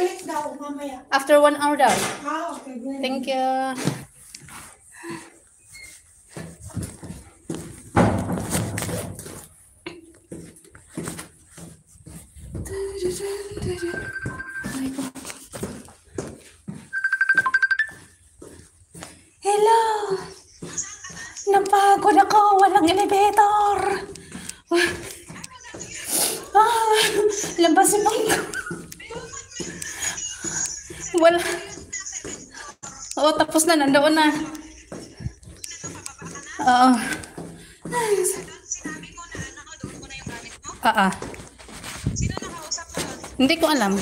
Babalik daw mamaya. After 1 hour daw. Okay. Good. Thank you. Hello! Napagod ako. Walang elevator. Labas yung bangko. Wala. Oo, tapos na. Nandoon na. Oo. Sino nakausap mo? Hindi ko alam.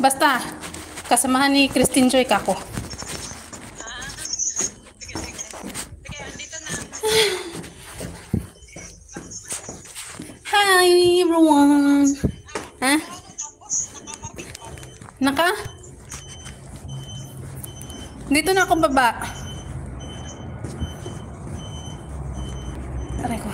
Basta, kasamahan ni Christine Joy kako. Hi everyone. Ha? Naka? Dito na ako baba. Aray ko.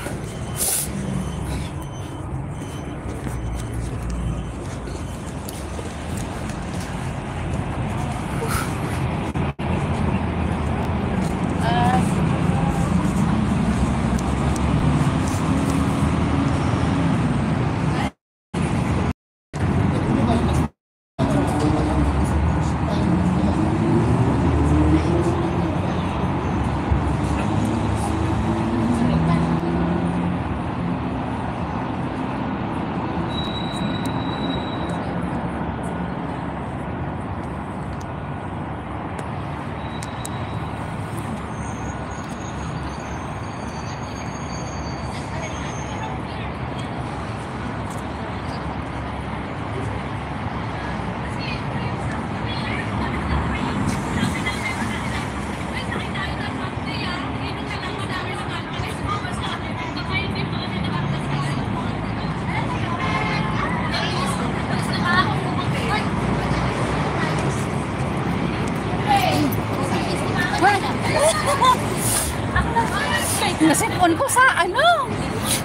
Nasipon ko sa ano?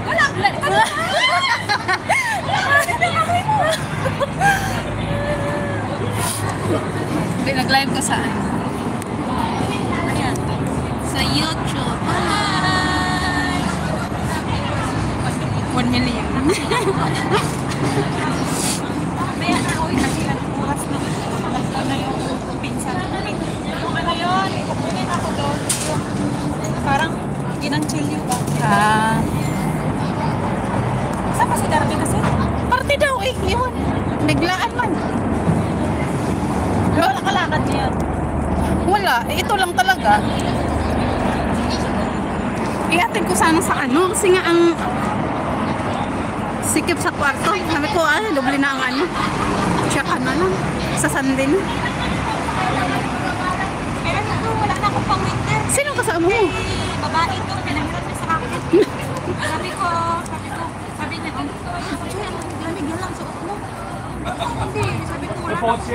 Wala. Hindi, nag-live ka saan? Ayan. Sa YouTube. Hi! 1 million. Maya na ako kasi oras na yung pinsan. Yung ano yun, kukunin ako doon. Parang ginang-chill yung ba? Saan pa si Darby kasi? Party daw eh. Yun. Naglaan man. Wala kalakad niya. Wala. Ito lang talaga. Ihatid ko sana sa ano. Kasi nga ang sikip sa kwarto. Sabi ko, doble na ang ano. Tsaka na lang. Sa Sunday na. Eh, ano, wala na akong pang-winter. Sino kasama mo? Babae ito, pinahirap niya sa akin. Sabi niya, Joy, ano, lamig yan lang, suot mo. Hindi, sabi ko, wala na ako.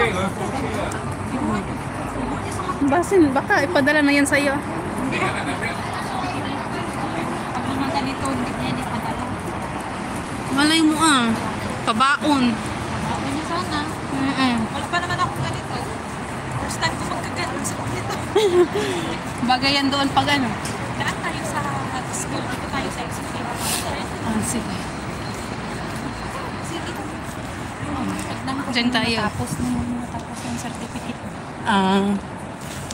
Basin, baka ipadala na yan sa'yo. Pag naman ganito, hindi niya ipadala. Malay mo pabaon. Ako niya sana. Wala pa naman ako ganito. First time ko magkaganon sa ganito. Bagay yan doon pag ano. Daan tayo sa school. Dito tayo sa executive. Sige. Sige. Diyan tayo. Matapos yung certificate.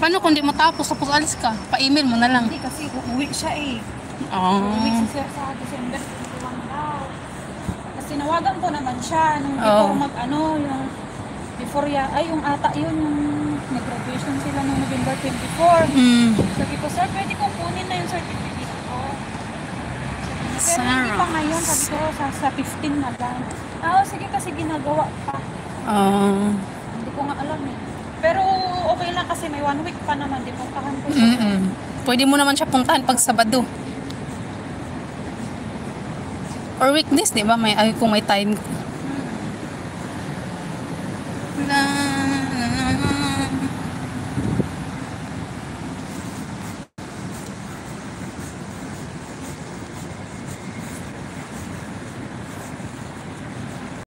Paano kung di matapos tapos alis ka? Pa-email mo na lang. Hindi kasi uuwi siya eh. Uuwi siya sa December 21 daw. Kasi tinawagan ko naman siya nung before before yung ata yun, yung nag-graduation sila nung November 24. Sabi ko, sir, pwede kong kunin na yung certificate ko. Pero hindi pa ngayon, sabi ko, sa 15 na lang. Sige kasi ginagawa pa. Hindi ko nga alam eh. Pero okay lang kasi may 1 week pa naman, di puntahan ko siya. Pwede mo naman siya puntahan pag Sabado. Or weekdays, di ba? Kung may time.